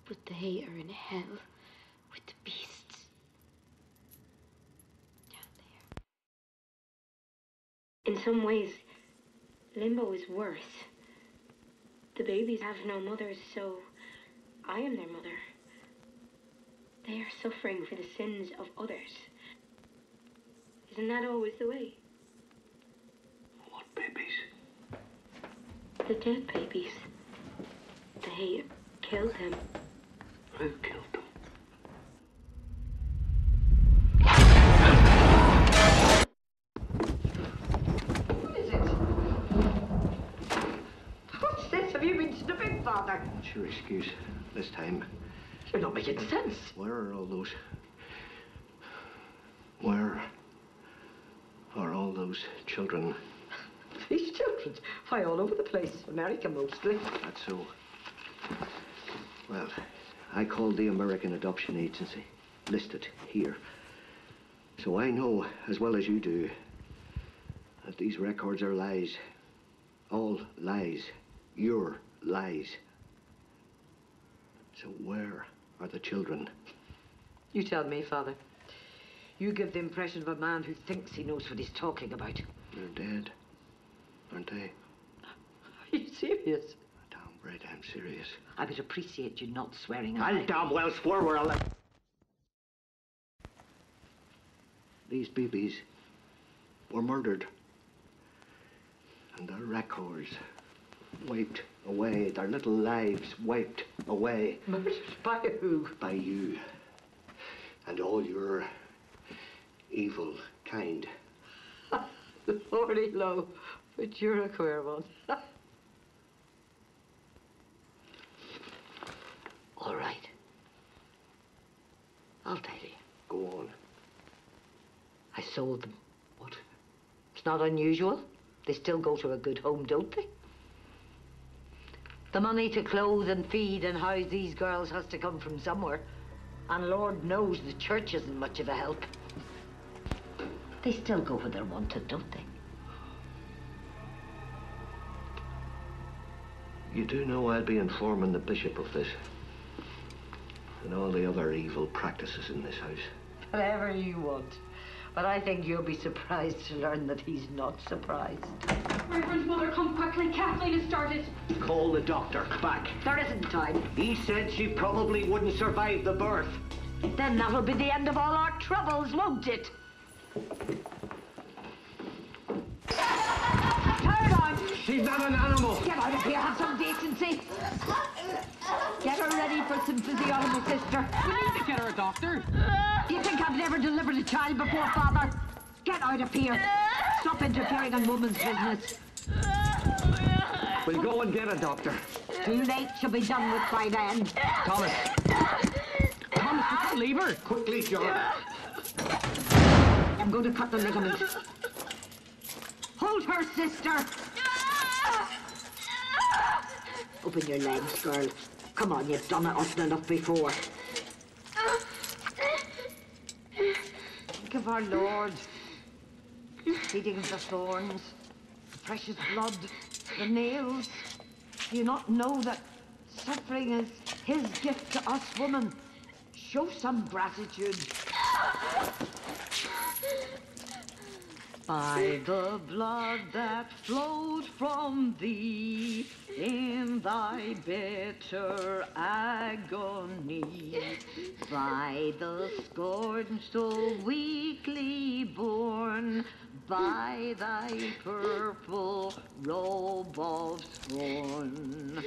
D: but they are in hell with the beasts. In some ways, limbo is worse. The babies have no mothers, so I am their mother. They are suffering for the sins of others. Isn't that always the way?
B: What babies?
D: The dead babies. They killed them.
B: Who killed them?
C: What is it? What's this? Have you been sniffing, Father?
B: What's your excuse this time?
C: You're not making sense.
B: Where are all those... Where are all those children?
C: These children? Why, all over the place. America, mostly.
B: That's so. Well, I called the American Adoption Agency, listed here. So I know, as well as you do, that these records are lies. All lies. Your lies. So where are the children?
C: You tell me, Father. You give the impression of a man who thinks he knows what he's talking about.
B: They're dead, aren't they?
C: Are you serious?
B: Damn right, I'm serious.
C: I would appreciate you not swearing.
B: I'll damn well swear where I'll... These babies were murdered. And their records wiped away. Their little lives wiped away.
C: Murdered by who?
B: By you. And all your evil kind.
C: Lordy low, but you're a queer one. All right. I'll tell you.
B: Go on.
C: I sold them.
B: What?
C: It's not unusual. They still go to a good home, don't they? The money to clothe and feed and house these girls has to come from somewhere. And Lord knows the church isn't much of a help. They still go where they're wanted, don't they?
B: You do know I'll be informing the bishop of this. And all the other evil practices in this house.
C: Whatever you want. But I think you'll be surprised to learn that he's not surprised.
F: Reverend Mother, come quickly. Kathleen has started.
B: Call the doctor. Back.
C: There isn't time.
B: He said she probably wouldn't survive the birth.
C: Then that'll be the end of all our troubles, won't it? Turn on!
B: She's not an animal!
C: Get out of here, have some decency. Get her ready for some physiology, sister.
K: We need to get her a doctor.
C: You think I've never delivered a child before, Father? Get out of here. Stop interfering in woman's business.
B: We'll go and get a doctor.
C: Too late, she'll be done with by then.
B: Thomas.
K: Thomas, you can't leave her.
B: Quickly, John.
C: I'm going to cut the ligament. Hold her, sister. Open your legs, girl. Come on, you've done it often enough before. Think of our Lord. Feeding the thorns, the precious blood, the nails. Do you not know that suffering is his gift to us women? Show some gratitude. By the blood that flowed from thee in thy bitter agony, by the scorn so weakly borne, by thy purple robe of scorn,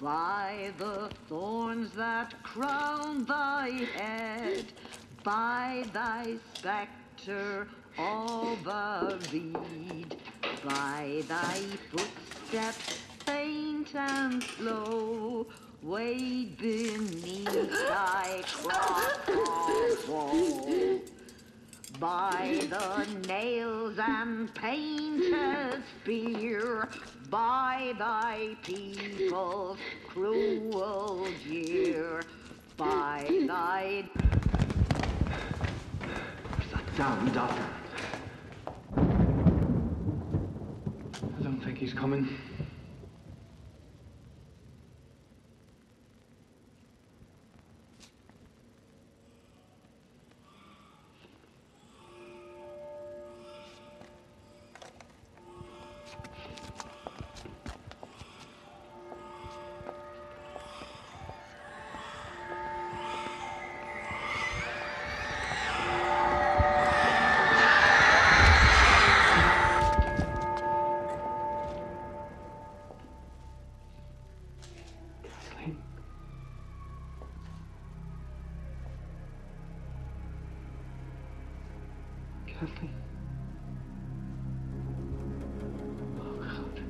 C: by the thorns that crown thy head, by thy spectre of a reed, by thy footsteps faint and slow, weighed beneath thy cross of woe, by the nails and painted spear, by thy people's cruel jeer, by thy...
B: Where's that damn doctor?
A: I don't think he's coming. Gently. Oh, God.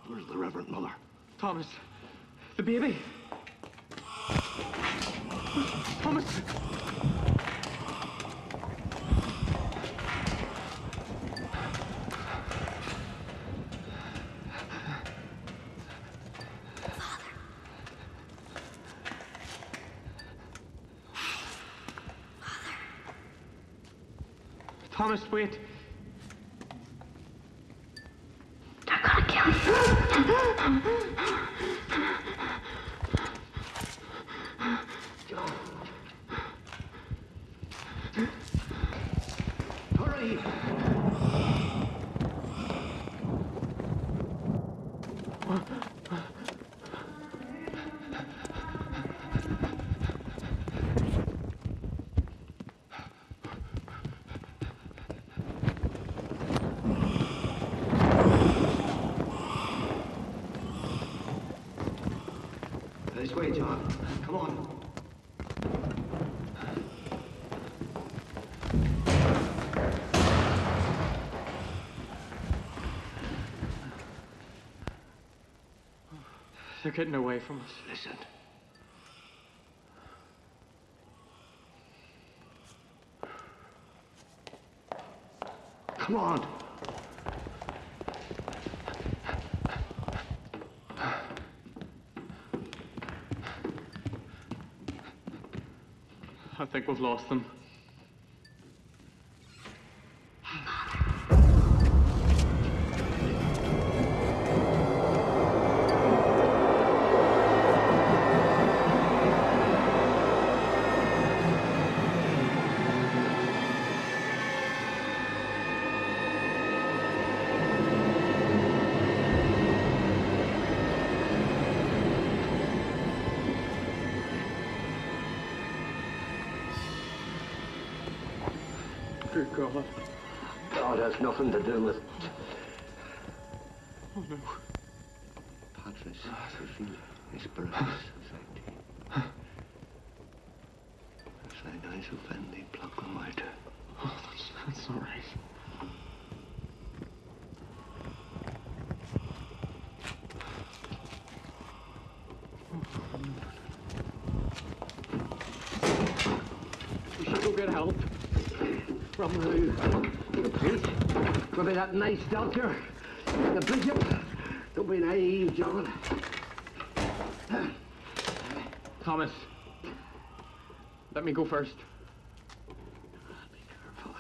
B: Where's the Reverend Mother?
A: Thomas, the baby. Thomas. Thomas, wait.
D: They're gonna kill you.
B: Hurry! This way, John. Come on.
A: They're getting away from us.
B: Listen. Come on.
A: I think we've lost them. Good God.
B: God has nothing to do with it.
A: Oh, no.
B: Patris, Sophia, Esperus, Sancti. Sinai Sophendi, Placamite.
A: Oh, that's all right. We should go get help.
B: From who? The priest? Maybe that nice doctor? The bishop? Don't be naive, John.
A: Thomas, let me go first.
B: Be careful.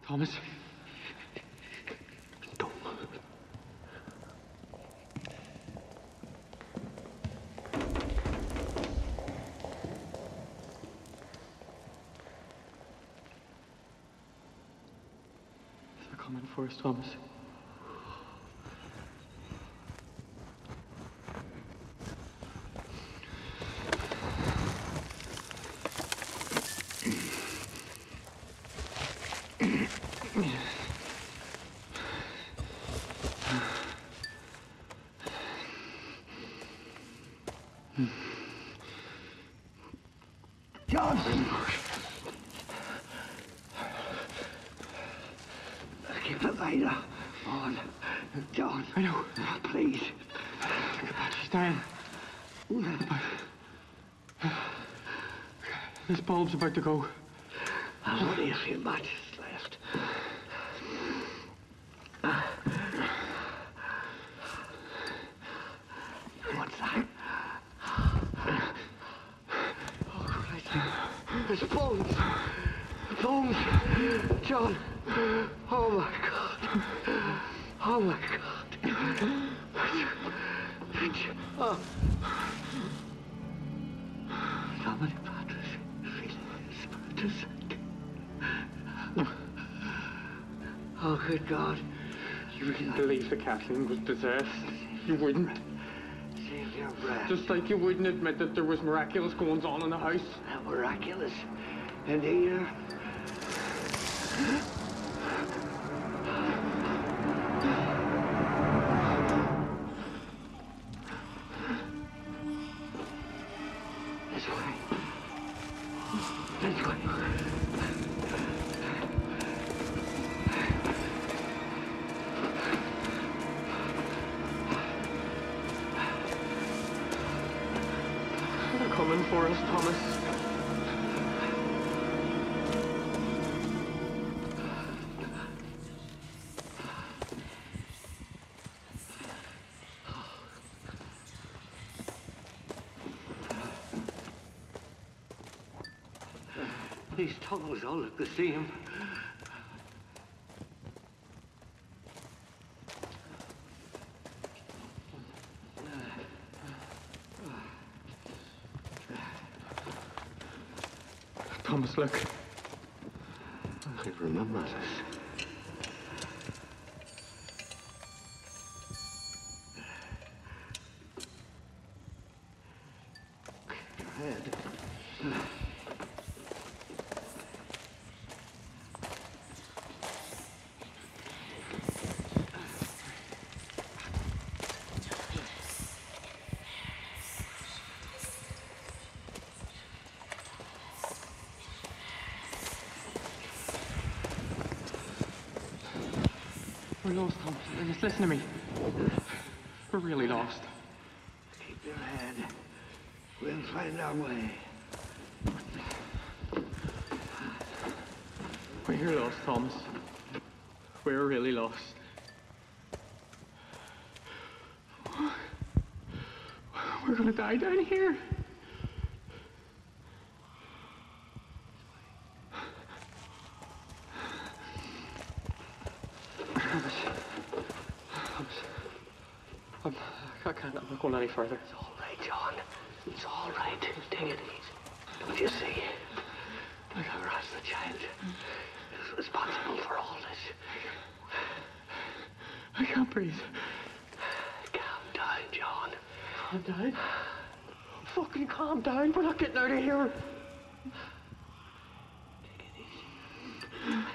A: Thomas.
B: Don't.
A: They're coming for us, Thomas.
B: John! Keep the light up. on. John.
A: I know.
B: Please.
A: She's dying. This bulb's about to go.
B: There's only a few matches left. What's that? Oh, Christ. There's bones. Bones. John. Oh, my God. Oh, my God. Oh. Dominic Patrick. Feeling his. Oh, good God.
A: You wouldn't believe that Kathleen was possessed. You wouldn't.
B: Save your breath.
A: Just like you wouldn't admit that there was miraculous goings on in the house.
B: Miraculous. And here. This way. This way.
A: They're coming for us, Thomas.
B: These tunnels all look the same.
A: Thomas, look.
B: I can remember this. Your head.
A: We're lost, Thomas. Just listen to me. We're really lost.
B: Keep your head. We'll find our way.
A: We're lost, Thomas. We're really lost. We're gonna die down here. I'm not going any further.
B: It's all right, John. It's all right. Take it easy. Don't you see? Whoever has the child is responsible for all this.
A: I can't breathe.
B: Calm down, John.
A: Calm down? Fucking calm down. We're not getting out of here.
B: Take it easy.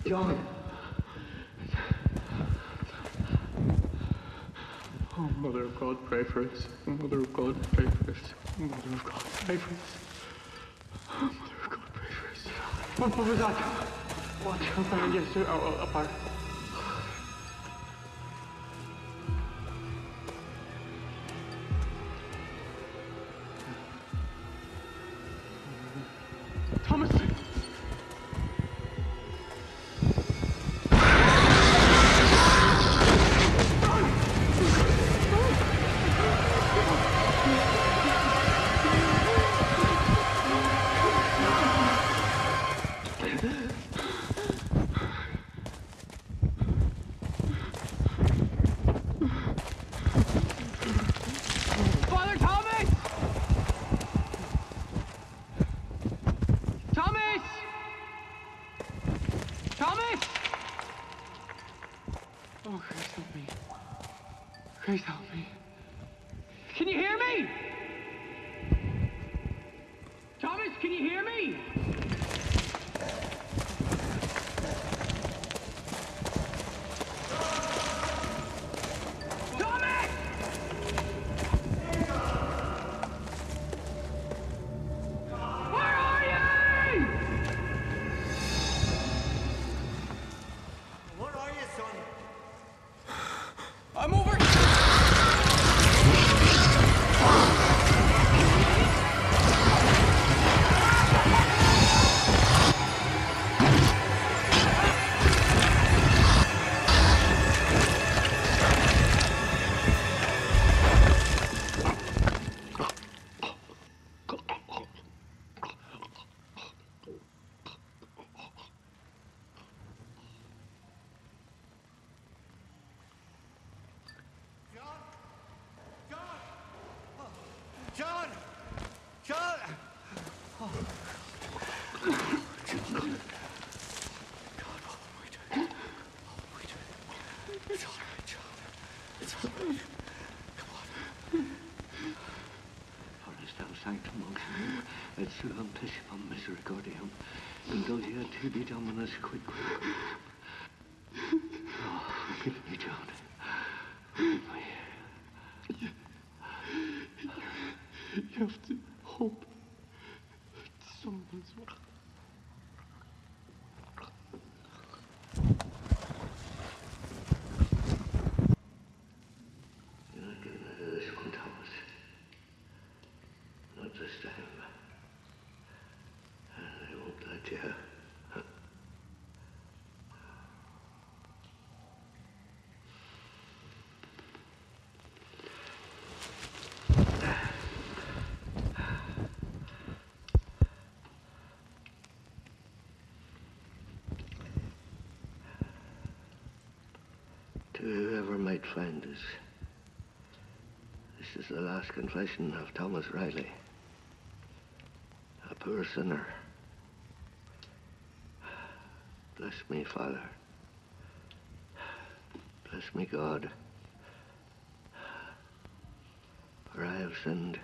B: John.
A: Oh, Mother of God, pray for us. Oh, Mother of God, pray for us. Oh, Mother of God, pray for us. Oh, Mother of God, pray for us. What was that? What? I'm fine, yes, sir. Apart. Thomas!
K: Father Thomas! Thomas! Thomas!
A: Oh, Christ help me. Christ help me.
K: Can you hear me? Thomas, can you hear me? Thomas!
L: It's all right, John. It's all right. Come on.
B: Forest thou sanctum auxilium, et suam piscipam misericordiam, indulgia tibi Dominus quidquid. Oh, forgive me, John. Forgive me.
L: You have to hope that someone's right.
B: You're not getting out of this one, Thomas. Not this time. And I won't let you. To whoever might find this, this is the last confession of Thomas Riley, a poor sinner. Bless me, Father. Bless me, God. For I have sinned.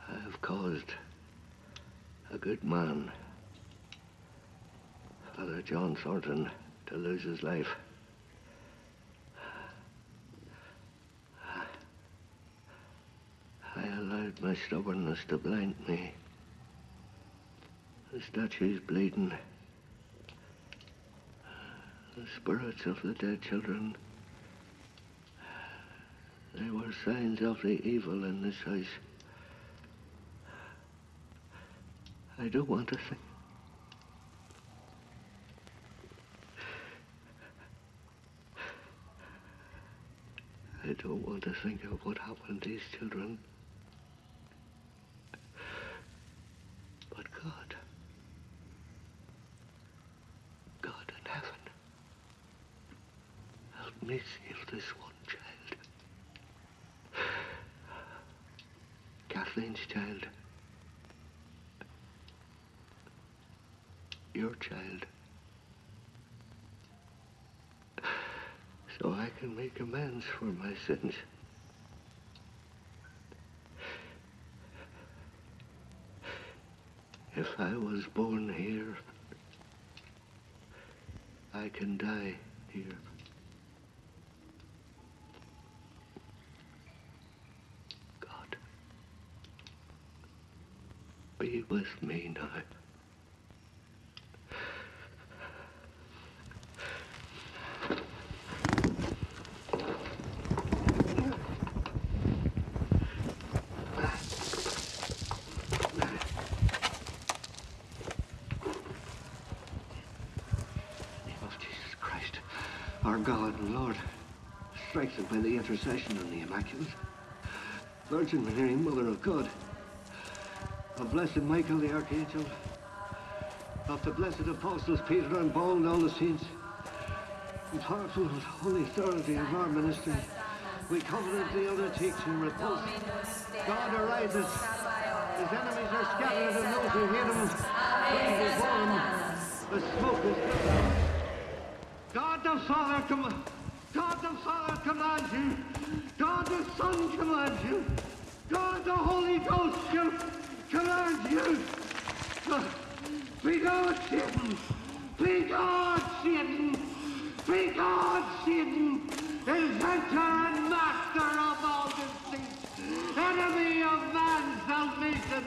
B: I have caused a good man, Father John Thornton, to lose his life. I allowed my stubbornness to blind me. The statue's bleeding. The spirits of the dead children. They were signs of the evil in this house. I don't want to think. I don't want to think of what happened to these children. But God, God in heaven, help me save this one child. Kathleen's child. Your child. So I can make amends for my sins. If I was born here, I can die here. God, be with me now. Our God and Lord, strengthened by the intercession of the Immaculate Virgin Mary, Mother of God, of Blessed Michael the Archangel, of the blessed apostles Peter and Paul and all the saints, and powerful and holy authority of our ministry, we confidently undertake to repulse. God arises, his enemies are scattered, and those who hate him flee before him. The smoke is gone. God the Father commands you. God the Son commands you. God the Holy Ghost commands you. Be God, Satan. Be God, Satan. Be God, Satan. Inventor and master of all deceit. Enemy of man's salvation.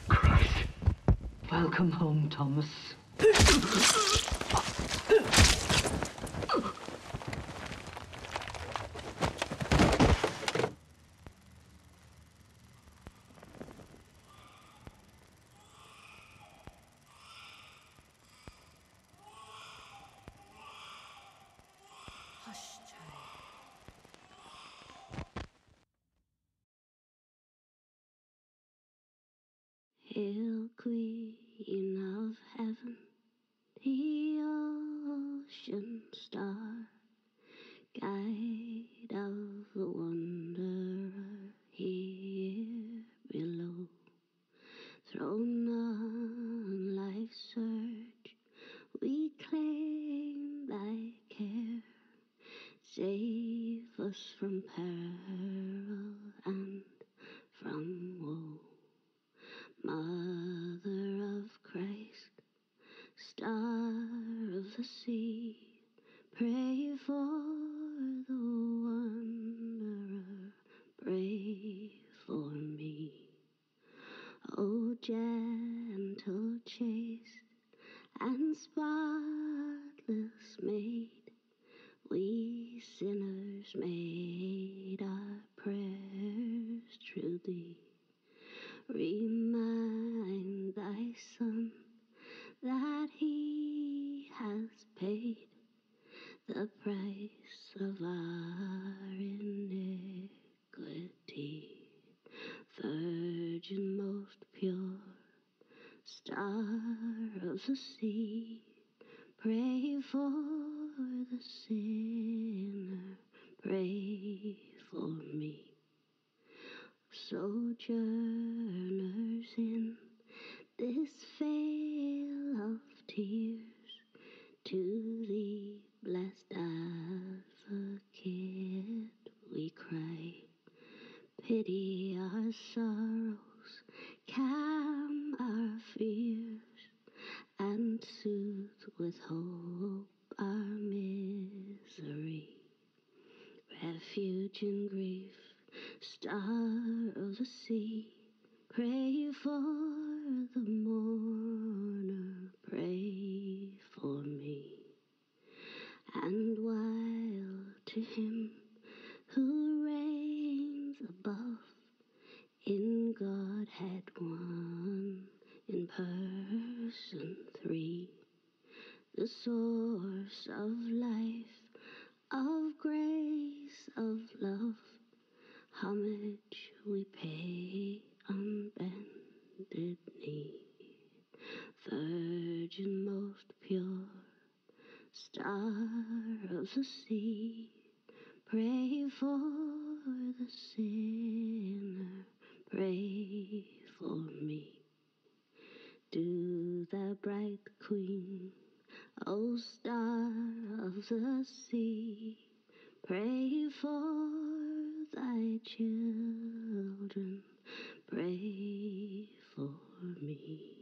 C: Christ. Welcome home, Thomas.
M: Hail, Queen of Heaven, the ocean star, guide of the wanderer here below. Thrown on life's surge, we claim thy care. Save us from peril and from woe. Mother of Christ, Star of the sea, pray for the wanderer, pray for me. O gentle, chaste, and spotless maid, we sinners made our prayers through thee. Remind thy Son that he has paid the price of our iniquity. Virgin most pure, Star of the sea, pray for the sinner, pray for me. Sojourners in this vale of tears, to thee, blessed Advocate, we cry. Pity our sorrows, calm our fears, and soothe with hope our misery. Refuge in grief, Star of the sea, pray for the mourner, pray for me. And while to him who reigns above, in Godhead one, in person three, the source of life, of grace, of love, homage we pay on bended knee. Virgin most pure, Star of the sea, pray for the sinner, pray for me. Do the bright Queen, O Star of the sea, pray for thy children, pray for me.